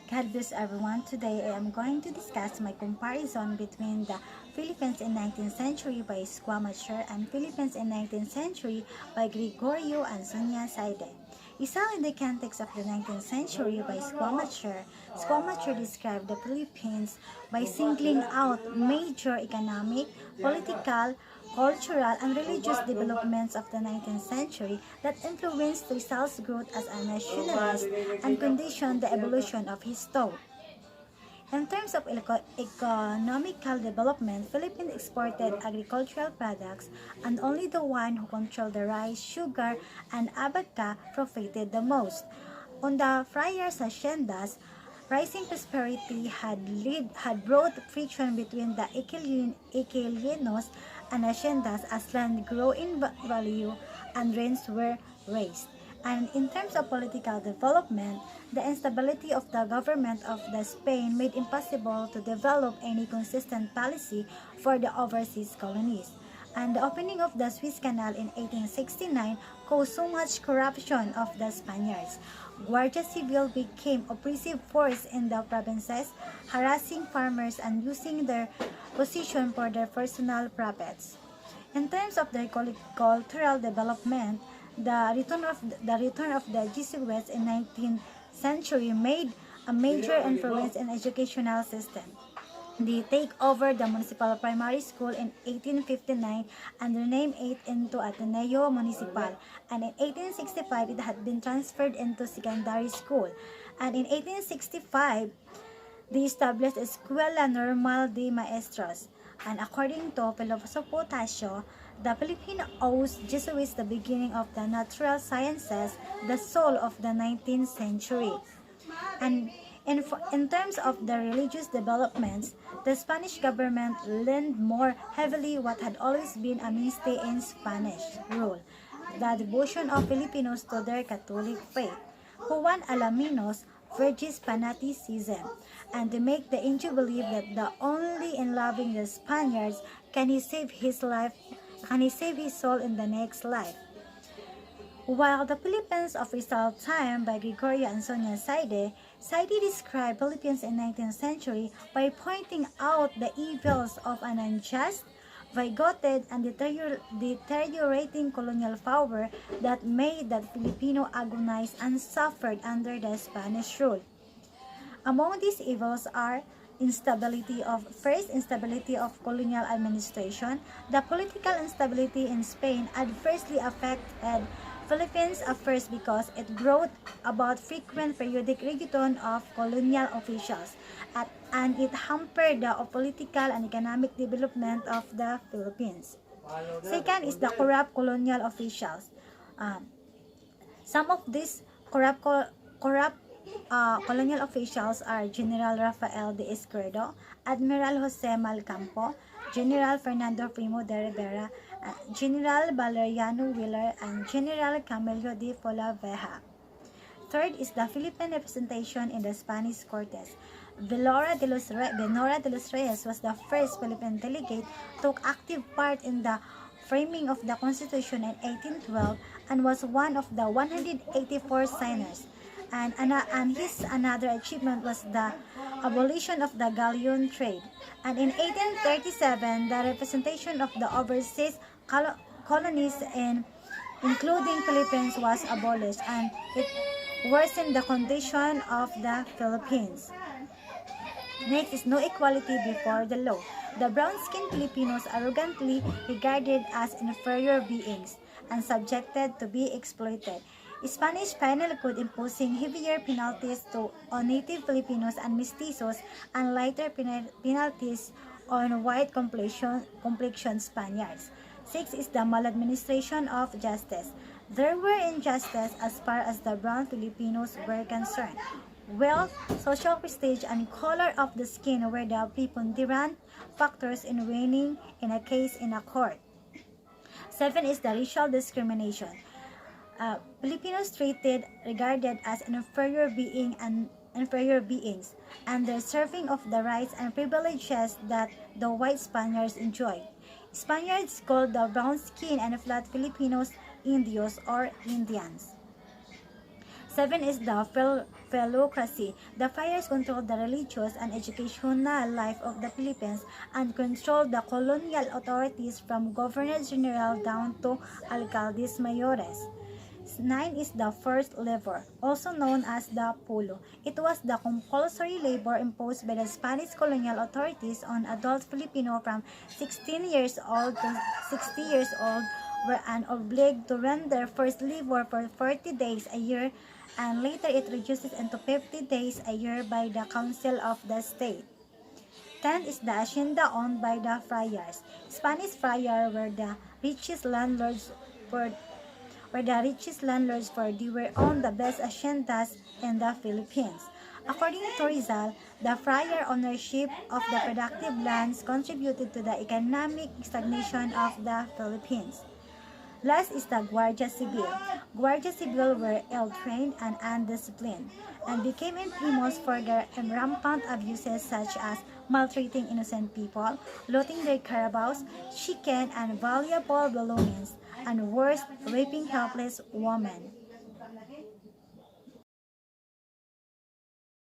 God bless everyone. Today I am going to discuss my comparison between the Philippines in 19th century by Schumacher and Philippines in 19th century by Gregorio and Sonia Zaide. Isa in the context of the 19th century by Schumacher described the Philippines by singling out major economic, political, cultural, and religious developments of the 19th century that influenced Rizal's growth as a nationalist and conditioned the evolution of his thought. In terms of economical development, Philippines exported agricultural products, and only the one who controlled the rice, sugar, and abaca profited the most. On the friars' haciendas, rising prosperity had brought friction between the Iquilinos and haciendas as land grew in value and rents were raised. And in terms of political development, the instability of the government of the Spain made impossible to develop any consistent policy for the overseas colonies. And the opening of the Suez Canal in 1869 caused so much corruption of the Spaniards. Guardia Civil became oppressive force in the provinces, harassing farmers and using their position for their personal profits. In terms of the cultural development, the return of the Jesuits in 19th century made a major influence in educational system. They take over the municipal primary school in 1859 and renamed it into Ateneo Municipal. And in 1865, it had been transferred into secondary school. And in 1865, they established Escuela Normal de Maestros. And according to Filosofo Tasio, the Filipinos Jesuits the beginning of the natural sciences, the soul of the 19th century. And in terms of the religious developments, the Spanish government leaned more heavily what had always been a mainstay in Spanish rule, the devotion of Filipinos to their Catholic faith. Juan Alaminos urges fanaticism, and to make the Indio believe that the only in loving the Spaniards can he save his soul in the next life. While the Philippines of Rizal time by Gregorio and Sonia Zaide described Philippines in 19th century by pointing out the evils of an unjust, bigoted, and deteriorating colonial power that made the Filipino agonize and suffered under the Spanish rule. Among these evils are instability of colonial administration. The political instability in Spain adversely affected Philippines affairs because it brought about frequent periodic reggaeton of colonial officials, and it hampered the political and economic development of the Philippines. Second is the corrupt colonial officials. Some of these corrupt colonial officials are General Rafael de Izquierdo, Admiral Jose Malcampo, General Fernando Primo de Rivera, General Valeriano Wheeler, and General Camilo de Polavieja. Third is the Philippine representation in the Spanish Cortes. Benora de los Reyes was the first Philippine delegate, took active part in the framing of the Constitution in 1812, and was one of the 184 signers. And his another achievement was the abolition of the galleon trade. And in 1837, the representation of the overseas colonies including Philippines was abolished, and it worsened the condition of the Philippines. Next is no equality before the law. The brown-skinned Filipinos arrogantly regarded as inferior beings and subjected to be exploited. Spanish Penal Code imposing heavier penalties on native Filipinos and mestizos and lighter penalties on white complexion Spaniards. 6 is the maladministration of justice. There were injustice as far as the brown Filipinos were concerned. Wealth, social prestige, and color of the skin were the preponderant factors in winning in a case in a court. 7 is the racial discrimination. Filipinos regarded as inferior beings, and deserving of the rights and privileges that the white Spaniards enjoyed. Spaniards called the brown skin and flat Filipinos Indios or Indians. 7 is the Philocracy. The friars controlled the religious and educational life of the Philippines and controlled the colonial authorities from governors general down to alcaldes mayores. 9 is the first labor, also known as the pulo. It was the compulsory labor imposed by the Spanish colonial authorities on adult Filipino from 16 years old to 60 years old were an obliged to render first labor for 40 days a year, and later it reduces into 50 days a year by the Council of the State. 10 is the hacienda owned by the friars. Spanish friars were the richest landlords, for they were owned the best haciendas in the Philippines. According to Rizal, the friar ownership of the productive lands contributed to the economic stagnation of the Philippines. Last is the Guardia Civil. Guardia Civil were ill-trained and undisciplined, and became infamous for their rampant abuses such as maltreating innocent people, looting their carabaos, chicken, and valuable belongings, and worse, raping helpless women.